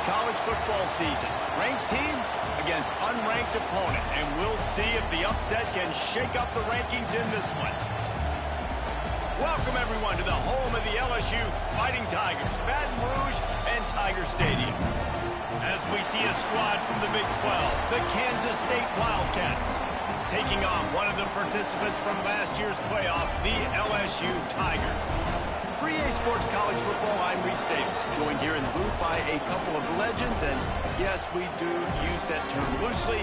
college football season. Ranked team against unranked opponent, and we'll see if the upset can shake up the rankings in this one. Welcome, everyone, to the home of the LSU Fighting Tigers, Baton Rouge and Tiger Stadium. As we see a squad from the Big 12, the Kansas State Wildcats, taking on one of the participants from last year's playoff, the LSU Tigers. For EA Sports College Football, I'm Reese Davis, joined here in the booth by a couple of legends, and yes, we do use that term loosely.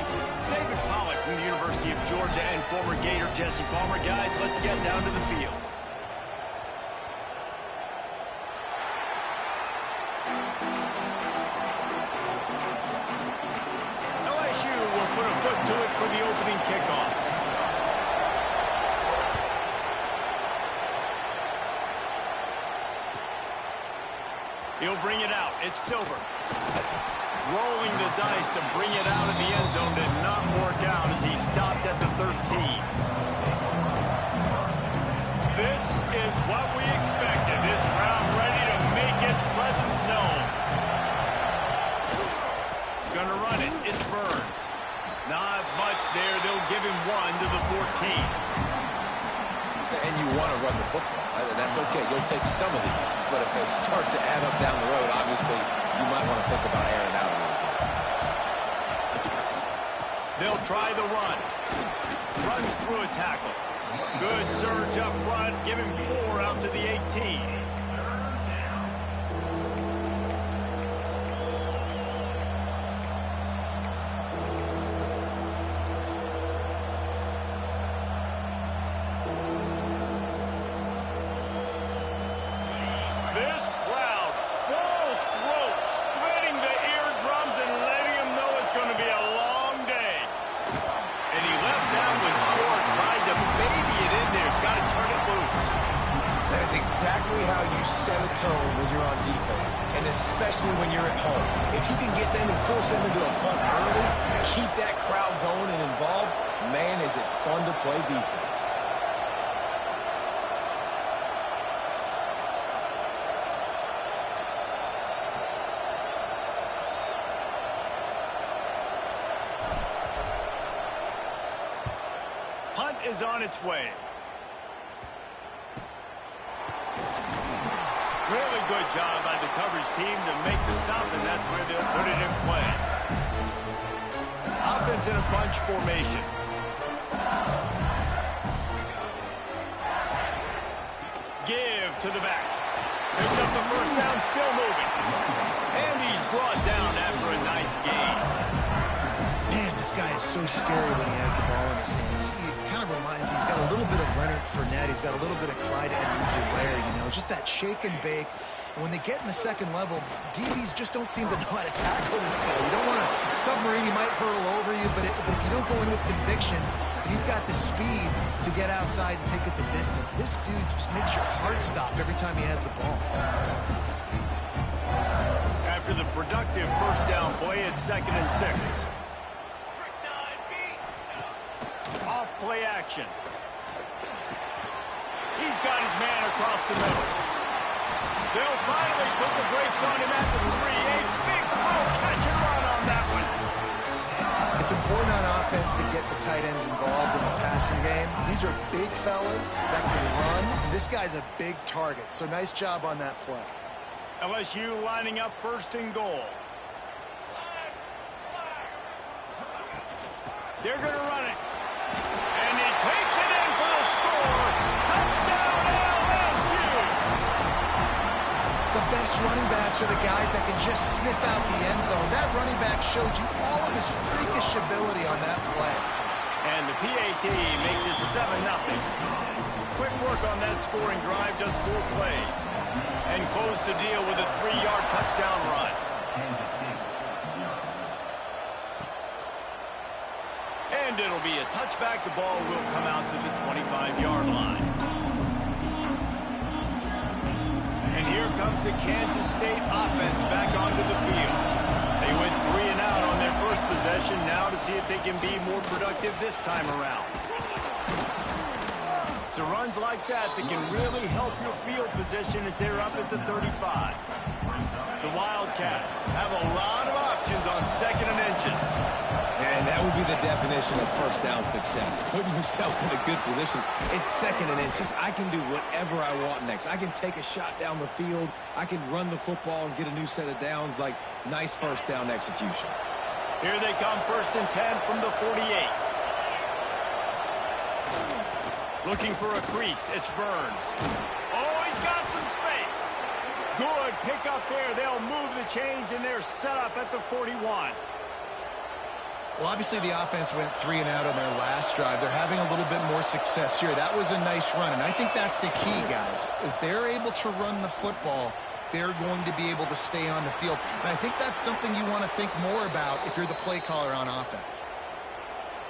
David Pollack from the University of Georgia and former Gator Jesse Palmer. Guys, let's get down to the field. LSU will put a foot to it for the opening kickoff. He'll bring it out. It's Silver. Rolling the dice to bring it out of the end zone did not work out as he stopped at the 13. This is what we expected. This crowd ready to make its presence known. Gonna run it. It's Burns. Not much there. They'll give him one to the 14. And you want to run the football. That's okay. You'll take some of these. But if they start to add up down the road, obviously, you might want to think about airing out a little bit. They'll try the run. Runs through a tackle. Good surge up front. Give him 4 out to the 18. This crowd, full throat, splitting the eardrums and letting them know it's going to be a long day. And he left that one short, tried to baby it in there. He's got to turn it loose. That is exactly how you set a tone when you're on defense, and especially when you're at home. If you can get them and force them into a punt early, keep that crowd going and involved, man, is it fun to play defense. Punt is on its way. Really good job by the coverage team to make the stop, and that's where they'll put it in play. Offense in a bunch formation. Give to the back. Picks up the first down, still moving. And he's brought down after a nice gain. Man, this guy is so scary when he has the ball in his hands. He kind of reminds me, he's got a little bit of Leonard Fournette. He's got a little bit of Clyde Edwards-Helaire, you know, just that shake and bake. And when they get in the second level, DBs just don't seem to know how to tackle this guy. You don't want to submarine, he might hurl over you, but if you don't go in with conviction, he's got the speed to get outside and take it the distance. This dude just makes your heart stop every time he has the ball. After the productive first down play, it's 2nd and 6. Off play action. He's got his man across the middle. They'll finally put the brakes on him at the 3. A big throw, catch and run on that one. It's important on offense to get the tight ends involved in the passing game. These are big fellas that can run. This guy's a big target, so nice job on that play. LSU lining up 1st and goal. They're going to run it. And he takes it in for the score. Touchdown, LSU! The best running backs are the guys that can just sniff out the end zone. That running back showed you all of his freakish ability on that play. And the PAT makes it 7-0. Quick work on that scoring drive, just 4 plays. And close the deal with a 3-yard touchdown run. And it'll be a touchback. The ball will come out to the 25-yard line. And here comes the Kansas State offense back onto the field. They went 3 and out on their first possession, now to see if they can be more productive this time around. It's runs like that that can really help your field position as they're up at the 35. The Wildcats have a lot of options on 2nd and inches. And that would be the definition of first down success. Putting yourself in a good position. It's 2nd and inches. I can do whatever I want next. I can take a shot down the field. I can run the football and get a new set of downs. Like, nice first down execution. Here they come, 1st and 10 from the 48. Looking for a crease. It's Burns. Oh, he's got some space. Good pick up there. They'll move the chains, and they're set up at the 41. Well, obviously the offense went 3 and out on their last drive. They're having a little bit more success here. That was a nice run, and I think that's the key, guys. If they're able to run the football, they're going to be able to stay on the field. And I think that's something you want to think more about if you're the play caller on offense.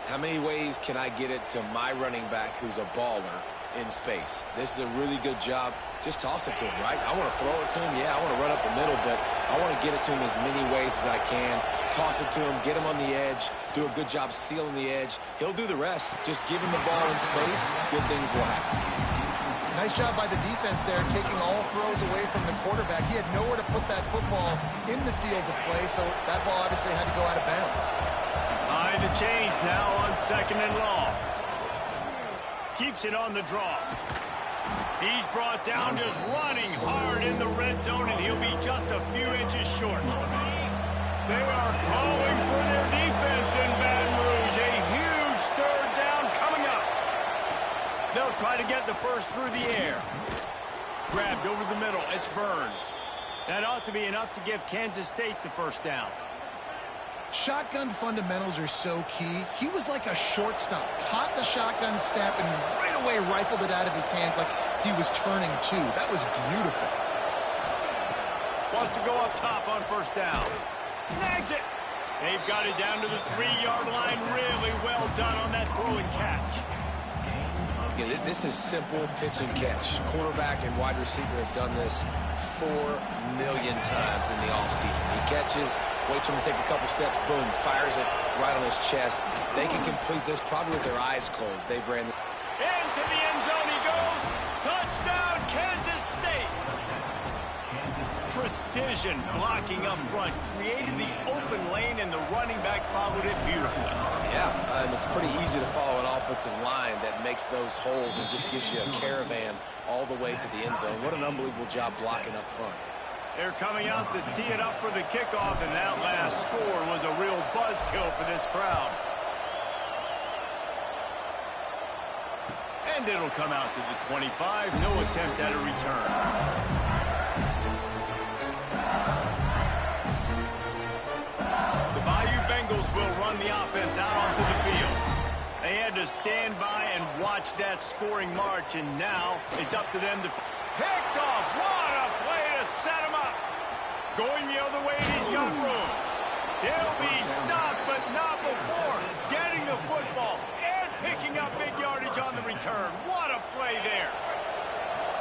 How many ways can I get it to my running back who's a baller in space? This is a really good job. Just toss it to him, right? I want to throw it to him. Yeah, I want to run up the middle, but I want to get it to him as many ways as I can. Toss it to him, get him on the edge, do a good job sealing the edge. He'll do the rest. Just give him the ball in space, good things will happen. Nice job by the defense there, taking all throws away from the quarterback. He had nowhere to put that football in the field to play, so that ball obviously had to go out of bounds. Behind the chains now on 2nd and long. Keeps it on the draw. He's brought down just running hard in the red zone, and he'll be just a few inches short. They are calling for their defense in Baton Rouge. A huge 3rd down coming up. They'll try to get the first through the air. Grabbed over the middle. It's Burns. That ought to be enough to give Kansas State the first down. Shotgun fundamentals are so key. He was like a shortstop. Caught the shotgun snap and right away rifled it out of his hands like he was turning two. That was beautiful. Wants to go up top on 1st down. Snags it. They've got it down to the 3-yard line. Really well done on that throw and catch. Yeah, this is simple pitch and catch. Quarterback and wide receiver have done this 4 million times in the offseason. He catches, waits for him to take a couple steps, boom, fires it right on his chest. They can complete this probably with their eyes closed. They've ran into the end zone he goes. Touchdown, Kansas State. Precision blocking up front created the open lane, and the running back followed it beautifully. Yeah, it's pretty easy to follow an offensive line that makes those holes and just gives you a caravan all the way to the end zone. What an unbelievable job blocking up front. They're coming out to tee it up for the kickoff, and that last score was a real buzzkill for this crowd. And it'll come out to the 25. No attempt at a return. Will run the offense out onto the field. They had to stand by and watch that scoring march, and now it's up to them to picked off. What a play to set him up. Going the other way, and he's got room. He'll be stopped, but not before getting the football and picking up big yardage on the return. What a play there.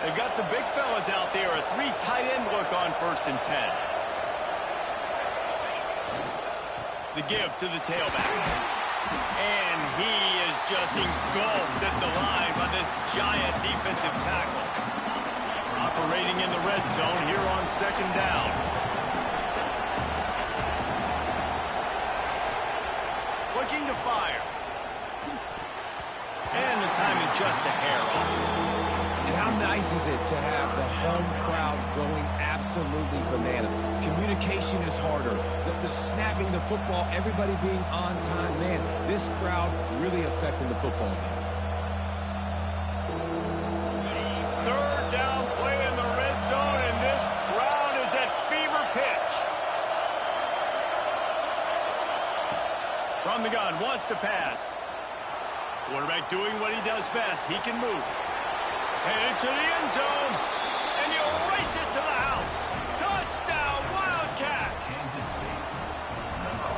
They've got the big fellas out there. A 3 tight end look on 1st and 10. The give to the tailback. And he is just engulfed at the line by this giant defensive tackle. Operating in the red zone here on 2nd down. Looking to fire. And the timing just a hair off. And how nice is it to have the home crowd going absolutely bananas? Communication is harder. The snapping the football, everybody being on time. Man, this crowd really affecting the football game. 3rd down play in the red zone, and this crowd is at fever pitch. From the gun, wants to pass. Quarterback doing what he does best. He can move. Headed to the end zone, and you'll race it to the house. Touchdown, Wildcats!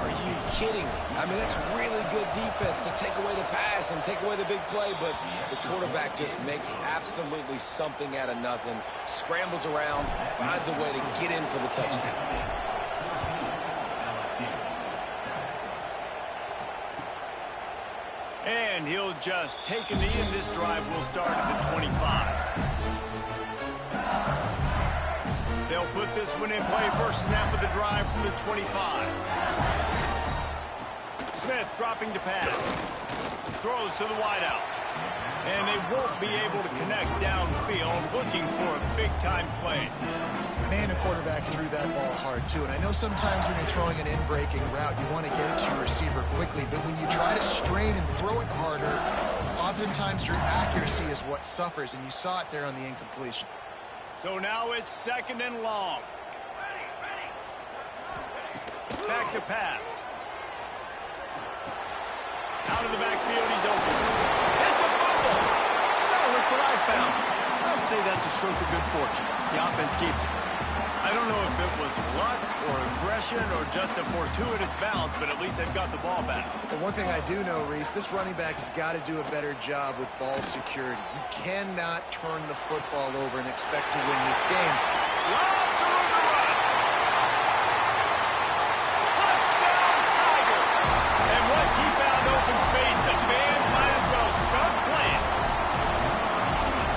Are you kidding me? I mean, that's really good defense to take away the pass and take away the big play, but the quarterback just makes absolutely something out of nothing, scrambles around, finds a way to get in for the touchdown. And he'll just take a knee, and this drive will start at the 25. They'll put this one in play. First snap of the drive from the 25. Smith dropping to pass. Throws to the wideout. And they won't be able to connect downfield, looking for a big-time play. Man, the quarterback threw that ball hard, too. And I know sometimes when you're throwing an in-breaking route, you want to get it to your receiver quickly. But when you try to strain and throw it harder, oftentimes your accuracy is what suffers. And you saw it there on the incompletion. So now it's 2nd and long. Back to pass. Out of the backfield, he's open. It's a fumble. Now look what I found. I'd say that's a stroke of good fortune. The offense keeps it. I don't know if it was luck or aggression or just a fortuitous bounce, but at least they've got the ball back. But one thing I do know, Reese, this running back has got to do a better job with ball security. You cannot turn the football over and expect to win this game. Lots of room to run. Touchdown, Tiger. And once he found open space, the band might as well start playing.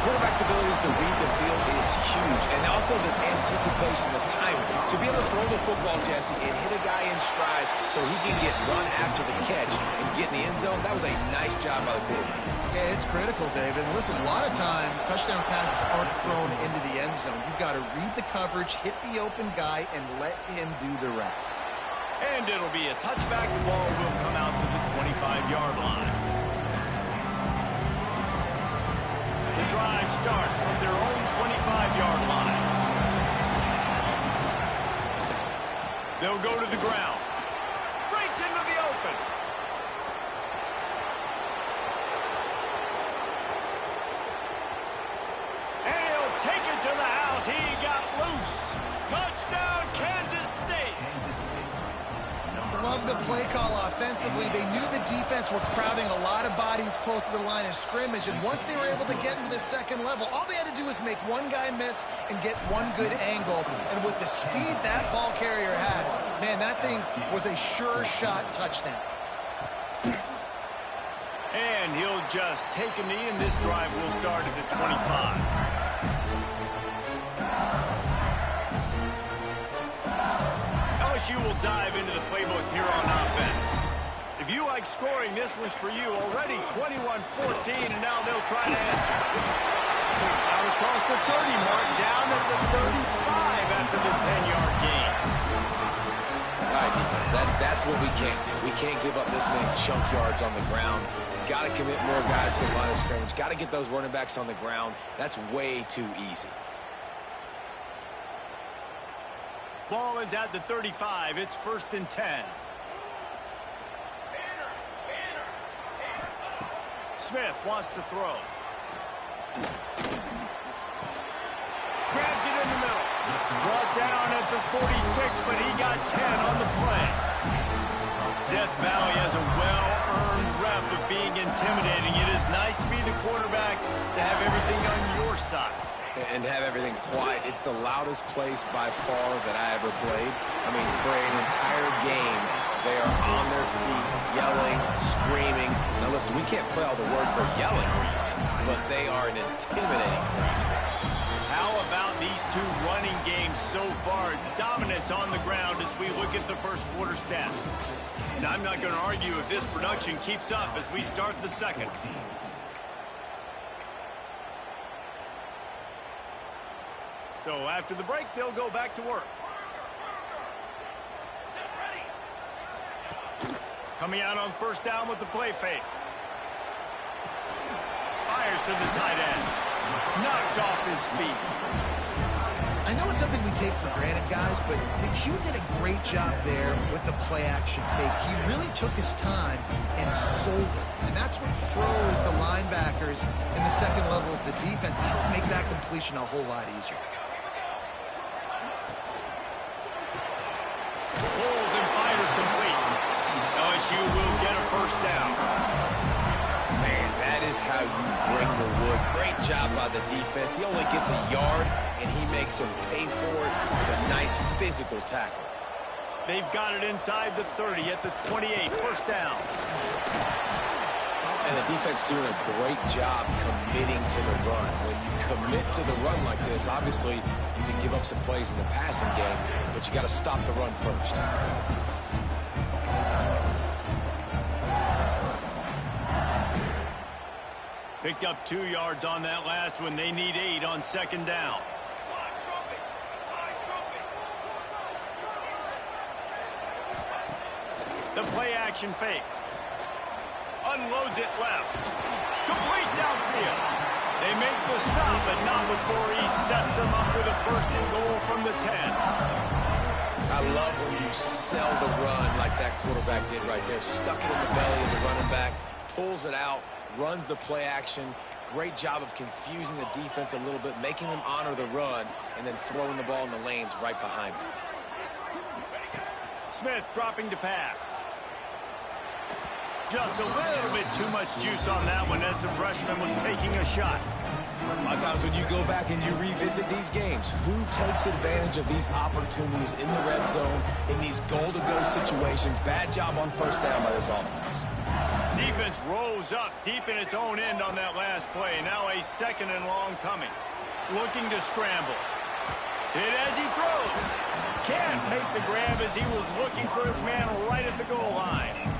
Quarterback's abilities to read the field is huge, and also the anticipation, the time to be able to throw the football, Jesse, and hit a guy in stride so he can get run after the catch and get in the end zone. That was a nice job by the quarterback. Yeah, it's critical, David. And listen, a lot of times touchdown passes aren't thrown into the end zone. You've got to read the coverage, hit the open guy, and let him do the rest. And it'll be a touchback. The ball will come out to the 25-yard line. The drive starts from their own 25-yard line. They'll go to the ground. Breaks into the open. And he'll take it to the house. He got loose. Touchdown, Kansas State. Love the play call offensively. They knew the defense were crowding a lot of bodies close to the line of scrimmage, and once they were able to get into the second level, all they had to do was make one guy miss and get one good angle. And with the speed that ball carrier has, man, that thing was a sure shot touchdown. And he'll just take a knee, and this drive will start at the 25. LSU will dive into the playbook here on offense. If you like scoring, this one's for you. Already 21-14, and now they'll try to answer. Out across the 30 mark, down at the 35 after the 10-yard gain. All right, defense, that's what we can't do. We can't give up this many chunk yards on the ground. Got to commit more guys to the line of scrimmage. Got to get those running backs on the ground. That's way too easy. Ball is at the 35. It's 1st and 10. Smith wants to throw. Grabs it in the middle. Brought down at the 46, but he got 10 on the play. Death Valley has a well-earned rep of being intimidating. It is nice to be the quarterback, to have everything on your side. And have everything quiet. It's the loudest place by far that I ever played. I mean, for an entire game, they are on their feet, yelling, screaming. Now listen, we can't play all the words they're yelling, Reese, but they are an intimidating crowd. How about these two running games so far? Dominance on the ground as we look at the first quarter stats. And I'm not going to argue if this production keeps up as we start the second. So after the break, they'll go back to work. Coming out on first down with the play fake. Fires to the tight end. Knocked off his feet. I know it's something we take for granted, guys, but the Q did a great job there with the play-action fake. He really took his time and sold it. And that's what froze the linebackers in the second level of the defense. That would make that completion a whole lot easier. Pulls and fires complete. LSU will get a first down. Man, that is how you bring the wood. Great job by the defense. He only gets a yard, and he makes him pay for it with a nice physical tackle. They've got it inside the 30 at the 28. First down. And the defense doing a great job committing to the run. When you commit to the run like this, obviously you can give up some plays in the passing game, but you got to stop the run first. Picked up 2 yards on that last one. They need 8 on second down. The play action fake. Unloads it left. Complete downfield. They make the stop, but not before he sets them up with a first and goal from the 10. I love when you sell the run like that quarterback did right there. Stuck it in the belly of the running back, pulls it out, runs the play action. Great job of confusing the defense a little bit, making them honor the run, and then throwing the ball in the lanes right behind him. Smith dropping to pass. Just a little bit too much juice on that one as the freshman was taking a shot. A lot of times when you go back and you revisit these games, who takes advantage of these opportunities in the red zone, in these goal-to-go situations? Bad job on first down by this offense. Defense rose up deep in its own end on that last play. Now a second and long coming. Looking to scramble. Hit as he throws. Can't make the grab as he was looking for his man right at the goal line.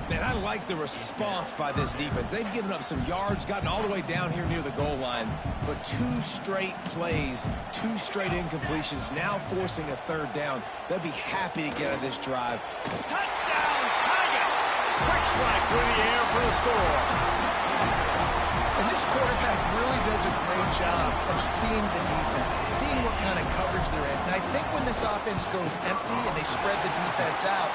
Man, I like the response by this defense. They've given up some yards, gotten all the way down here near the goal line, but 2 straight plays, 2 straight incompletions, now forcing a third down. They'll be happy to get out of this drive. Touchdown, Tigers! Quick strike through the air for the score. And this quarterback really does a great job of seeing the defense, seeing what kind of coverage they're in. And I think when this offense goes empty and they spread the defense out,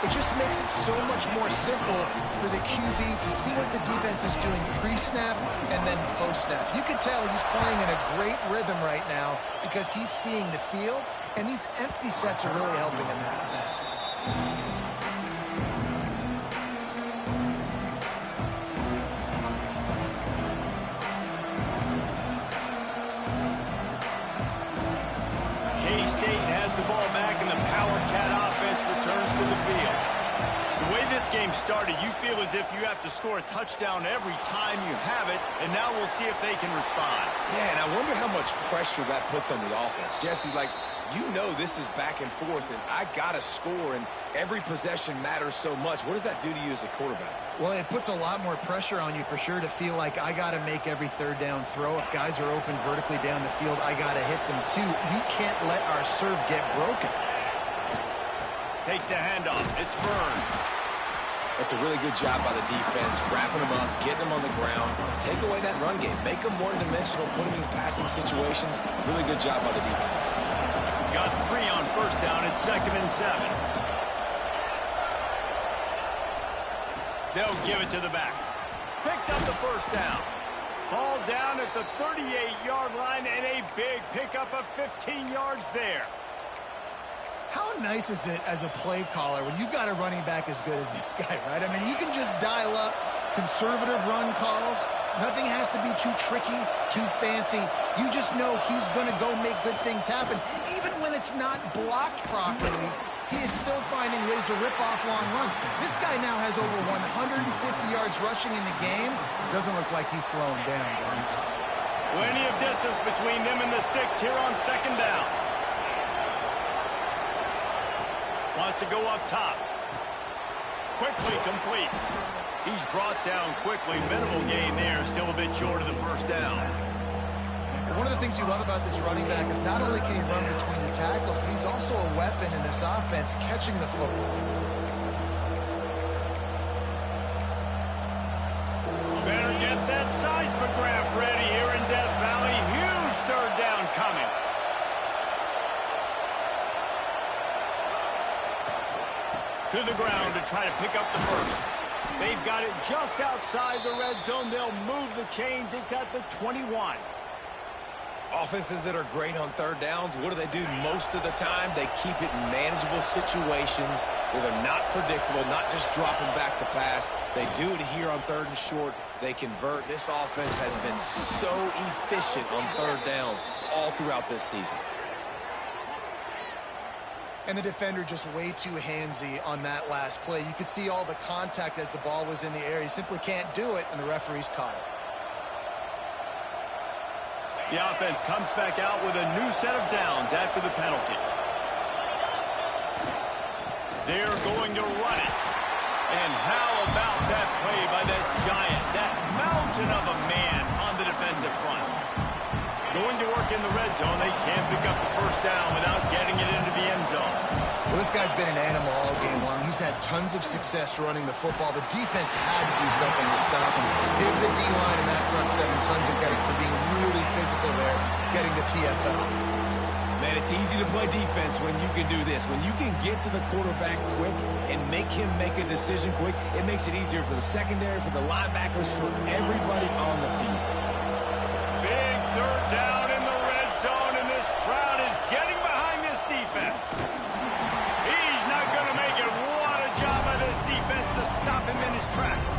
it just makes it so much more simple for the QB to see what the defense is doing pre-snap and then post-snap. You can tell he's playing in a great rhythm right now because he's seeing the field, and these empty sets are really helping him out. K-State has the ball back, and the Power Cat offense returns to the field. The way this game started, you feel as if you have to score a touchdown every time you have it, and now we'll see if they can respond. Yeah, and I wonder how much pressure that puts on the offense. Jesse, like, you know this is back and forth, and I got to score, and every possession matters so much. What does that do to you as a quarterback? Well, it puts a lot more pressure on you for sure to feel like I got to make every third down throw. If guys are open vertically down the field, I got to hit them too. We can't let our serve get broken. Takes the handoff. It's Burns. That's a really good job by the defense, wrapping them up, getting them on the ground. Take away that run game. Make them one-dimensional, put them in passing situations. Really good job by the defense. Got 3 on first down. It's 2nd and 7. They'll give it to the back. Picks up the first down. Ball down at the 38-yard line, and a big pickup of 15 yards there. How nice is it as a play caller when you've got a running back as good as this guy, right? I mean, you can just dial up conservative run calls. Nothing has to be too tricky, too fancy. You just know he's going to go make good things happen. Even when it's not blocked properly, he is still finding ways to rip off long runs. This guy now has over 150 yards rushing in the game. Doesn't look like he's slowing down, guys. Plenty of distance between them and the sticks here on second down. Wants to go up top. Quickly complete. He's brought down quickly. Minimal gain there. Still a bit short of the first down. One of the things you love about this running back is not only can he run between the tackles, but he's also a weapon in this offense catching the football. Better get that seismograph ready here in Death Valley. Huge third down coming. To the ground to try to pick up the first. They've got it just outside the red zone. They'll move the chains. It's at the 21. Offenses that are great on third downs, what do? Most of the time, they keep it in manageable situations where they're not predictable, not just dropping back to pass. They do it here on 3rd and short. They convert. This offense has been so efficient on third downs all throughout this season. And the defender just way too handsy on that last play. You could see all the contact as the ball was in the air. He simply can't do it, and the referee's caught it. The offense comes back out with a new set of downs after the penalty. They're going to run it. And how about that play by that giant, that mountain of a man on the defensive front? Going to work in the red zone. They can't pick up the first down without getting it into the end zone. Well, this guy's been an animal all game long. He's had tons of success running the football. The defense had to do something to stop him. Give the D-line in that front seven tons of credit for being really physical there, getting the TFL. Man, it's easy to play defense when you can do this. When you can get to the quarterback quick and make him make a decision quick, it makes it easier for the secondary, for the linebackers, for everybody on the field. Big third down in the red zone, and this crowd is getting behind this defense. He's not going to make it. What a job by this defense to stop him in his tracks.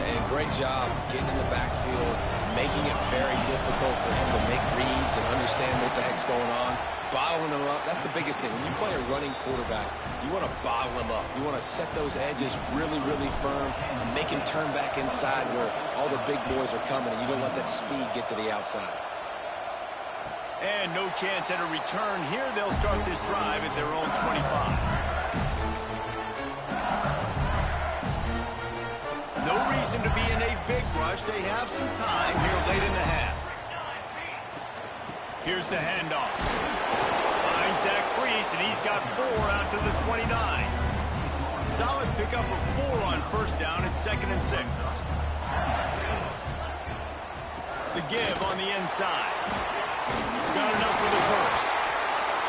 And great job getting in the backfield, making it very difficult for him to make reads and understand what the heck's going on. Bottling him up, that's the biggest thing. When you play a running quarterback, you want to bottle him up. You want to set those edges really, really firm and make him turn back inside where all the big boys are coming, and you don't let that speed get to the outside. And no chance at a return here. They'll start this drive at their own 25. No reason to be in a big rush. They have some time here late in the half. Here's the handoff. Finds that crease, and he's got 4 out to the 29. Solid pickup of 4 on first down. It's 2nd and 6. The give on the inside. Got enough for the first.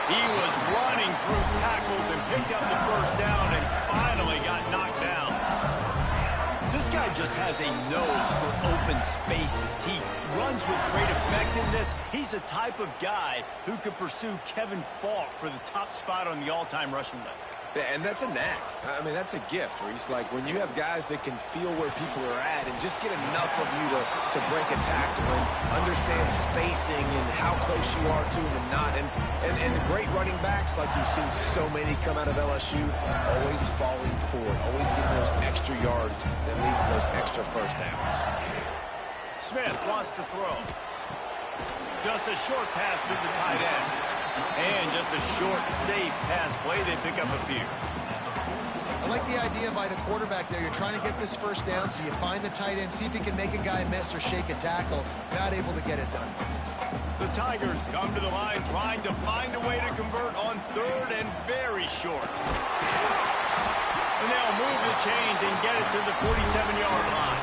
He was running through tackles and picked up the first down and finally got knocked down. This guy just has a nose for open spaces. He runs with great effectiveness. He's a type of guy who could pursue Kevin Falk for the top spot on the all-time rushing list. And that's a knack. I mean, that's a gift where he's like, when you have guys that can feel where people are at and just get enough of you to break a tackle and understand spacing and how close you are to him and not. And the great running backs, like you've seen so many come out of LSU, always falling forward, always getting those extra yards that lead to those extra first downs. Smith wants to throw. Just a short pass to the tight end. And just a short, safe pass play. They pick up a few. I like the idea by the quarterback there. You're trying to get this first down, so you find the tight end, see if he can make a guy miss or shake a tackle. Not able to get it done. The Tigers come to the line trying to find a way to convert on 3rd and very short. And they'll move the chains and get it to the 47-yard line.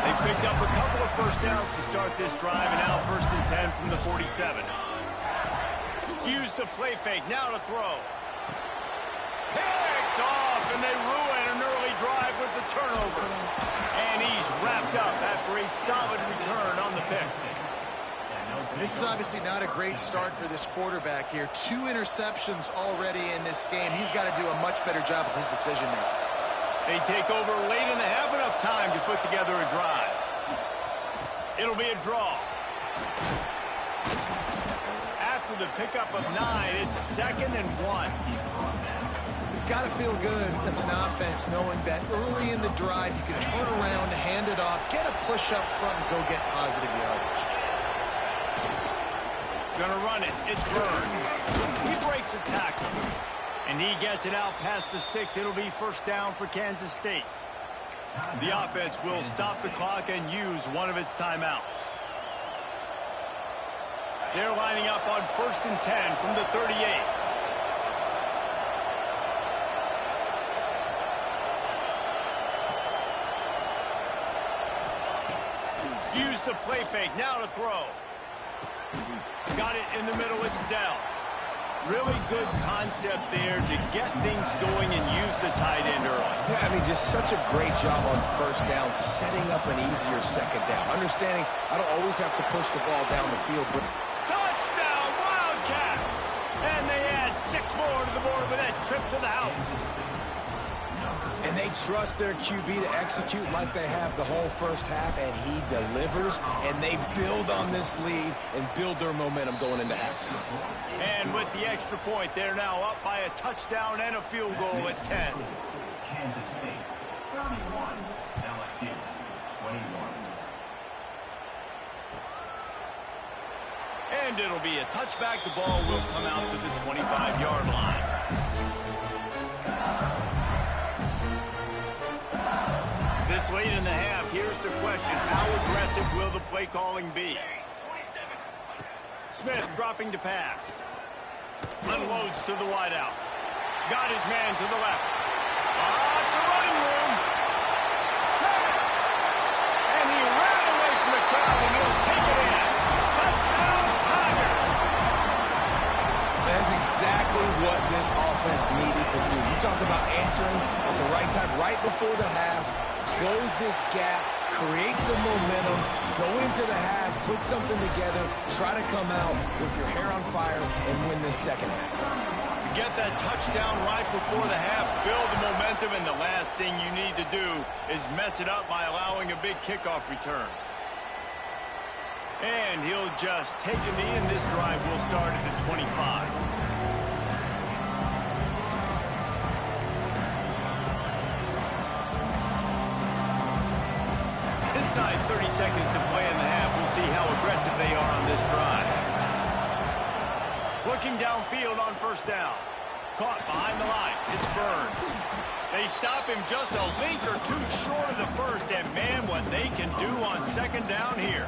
They picked up a couple of first downs to start this drive, and now 1st and 10 from the 47. Use the play fake, now to throw. Picked off, and they ruin an early drive with the turnover. And he's wrapped up after a solid return on the pick. This is obviously not a great start for this quarterback here. 2 interceptions already in this game. He's got to do a much better job with his decision-making. They take over late in the half, enough time to put together a drive. It'll be a draw. After the pickup of 9, it's 2nd and 1. It's got to feel good as an offense knowing that early in the drive you can turn around, hand it off, get a push up front, and go get positive yardage. Gonna run it. It's Burns. He breaks a tackle. And he gets it out past the sticks. It'll be first down for Kansas State. The offense will stop the clock and use one of its timeouts. They're lining up on 1st and 10 from the 38. Use the play fake. Now to throw. Got it in the middle. It's Dell. Really good concept there to get things going and use the tight end early. Yeah, I mean, just such a great job on first down, setting up an easier second down. Understanding I don't always have to push the ball down the field, but... Touchdown, Wildcats! And they add 6 more to the board with that trip to the house. And they trust their QB to execute like they have the whole first half, and he delivers, and they build on this lead and build their momentum going into halftime. And with the extra point, they're now up by a touchdown and a field goal at 10. Kansas State, 31, LSU, 21. And it'll be a touchback. The ball will come out to the 25-yard line. This late in the half, here's the question. How aggressive will the play calling be? Smith dropping to pass. Unloads to the wideout. Got his man to the left. It's a running room. And he ran away from the crowd, and he'll take it in. Touchdown, Tigers. That's exactly what this offense needed to do. You talk about answering at the right time, right before the half, close this gap, create some momentum, go into the half, put something together, try to come out with your hair on fire and win this second half. Get that touchdown right before the half, build the momentum, and the last thing you need to do is mess it up by allowing a big kickoff return. And he'll just take a knee, and this drive will start at the 25. Inside 30 seconds to play in the half. We'll see how aggressive they are on this drive. Looking downfield on first down. Caught behind the line. It's Burns. They stop him just a length or two short of the first, and man, what they can do on second down here.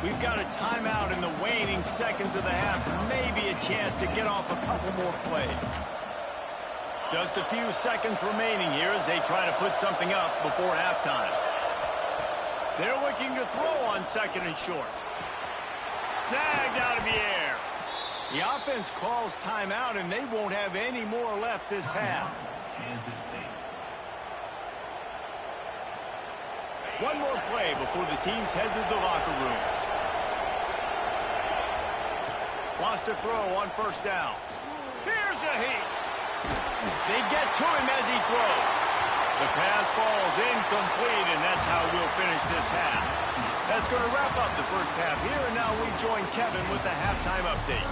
We've got a timeout in the waning seconds of the half. Maybe a chance to get off a couple more plays. Just a few seconds remaining here as they try to put something up before halftime. They're looking to throw on second and short. Snagged out of the air. The offense calls timeout, and they won't have any more left this half. Kansas State. One more play before the teams head to the locker rooms. Wants to throw on first down. Here's a heat. They get to him as he throws. The pass falls incomplete, and that's how we'll finish this half. That's going to wrap up the first half here, and now we join Kevin with the halftime update.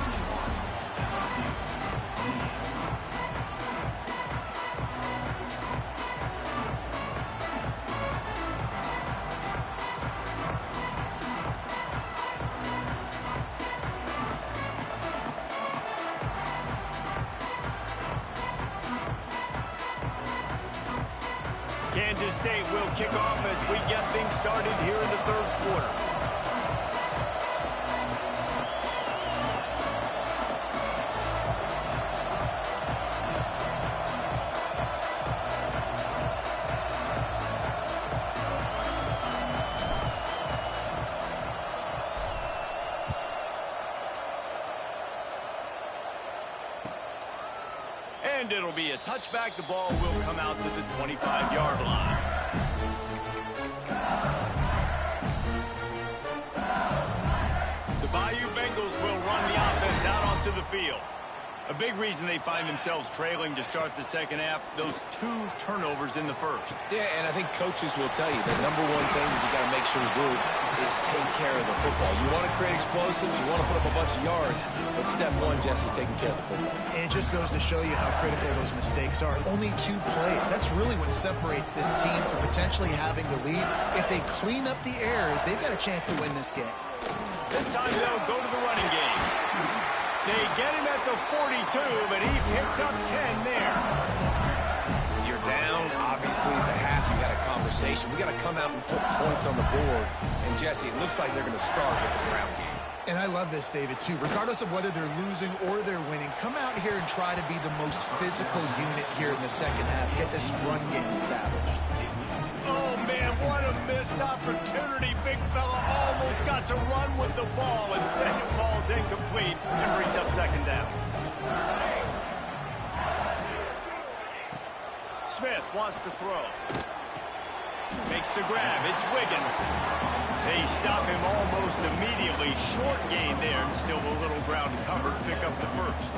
Kansas State will kick off as we get things started here in the third quarter. And it'll be a touchback. The ball will come out to the 25-yard line. The Bayou Bengals will run the offense out onto the field. A big reason they find themselves trailing to start the second half, those 2 turnovers in the first. Yeah, and I think coaches will tell you the number one thing that you got to make sure to do is take care of the football. You want to create explosives, you want to put up a bunch of yards, but step one, Jesse, taking care of the football. And it just goes to show you how critical those mistakes are. Only 2 plays. That's really what separates this team from potentially having the lead. If they clean up the errors, they've got a chance to win this game. This time they'll go to the running game. They get him at the 42, but he picked up 10 there. You're down. Obviously, at the half, you had a conversation. We got to come out and put points on the board. And, Jesse, it looks like they're going to start with the ground game. And I love this, David, too. Regardless of whether they're losing or they're winning, come out here and try to be the most physical unit here in the second half. Get this run game established. Oh, man, what a missed opportunity. Big fella almost got to run with the ball. Instead, it falls incomplete and brings up second down. Smith wants to throw. Makes the grab. It's Wiggins. They stop him almost immediately. Short gain there, and still a little ground cover to pick up the first.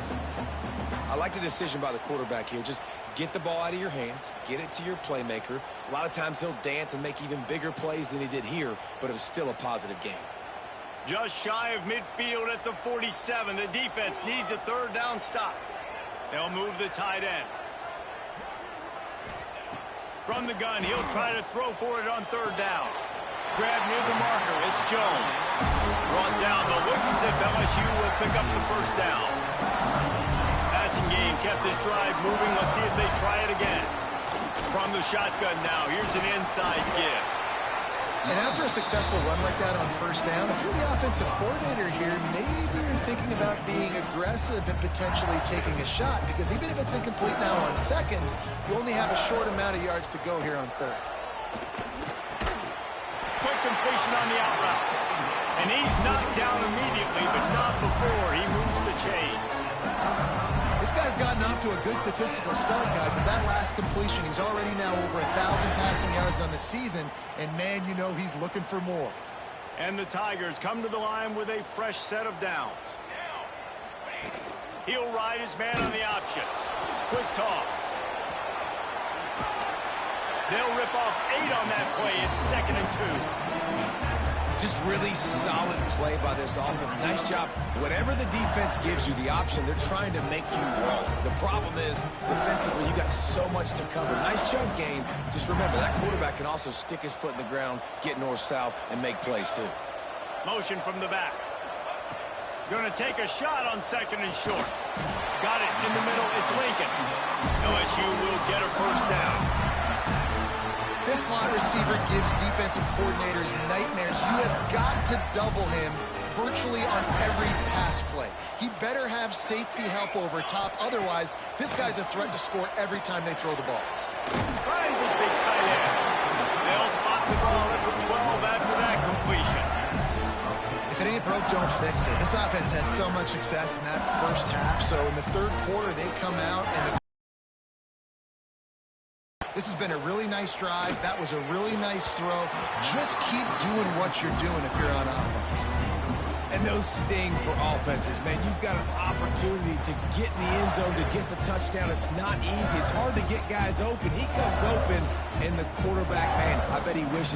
I like the decision by the quarterback here. Just Get the ball out of your hands. Get it to your playmaker. A lot of times he'll dance and make even bigger plays than he did here, but it was still a positive game. Just shy of midfield at the 47. The defense needs a third down stop. They'll move the tight end. From the gun, he'll try to throw for it on third down. Grab near the marker. It's Jones. Brought down, but looks as if LSU will pick up the first down. Passing game kept this drive moving. Let's see if they try it again. From the shotgun now, here's an inside give. And after a successful run like that on first down, if you're the offensive coordinator here, maybe you're thinking about being aggressive and potentially taking a shot, because even if it's incomplete now on second, you only have a short amount of yards to go here on third. Quick completion on the out route. And he's knocked down immediately, but not before he moves the chains. This guy's gotten off to a good statistical start, guys. With that last completion, he's already now over 1,000 passing yards on the season. And, man, you know he's looking for more. And the Tigers come to the line with a fresh set of downs. He'll ride his man on the option. Quick toss. They'll rip off 8 on that play. It's 2nd and 2. Just really solid play by this offense. Nice job. Whatever the defense gives you, the option, they're trying to make you roll. The problem is, defensively, you got so much to cover. Nice chunk gain. Just remember, that quarterback can also stick his foot in the ground, get north-south, and make plays, too. Motion from the back. Going to take a shot on 2nd and short. Got it in the middle. It's Lincoln. LSU will get a first down. This slot receiver gives defensive coordinators nightmares. You have got to double him virtually on every pass play. He better have safety help over top. Otherwise, this guy's a threat to score every time they throw the ball. Finds his big tight end. They'll spot the ball at the 12 after that completion. If it ain't broke, don't fix it. This offense had so much success in that first half. So in the third quarter, they come out and this has been a really nice drive. That was a really nice throw. Just keep doing what you're doing if you're on offense. And those sting for offenses, man. You've got an opportunity to get in the end zone, to get the touchdown. It's not easy. It's hard to get guys open. He comes open, and the quarterback, man, I bet he wishes.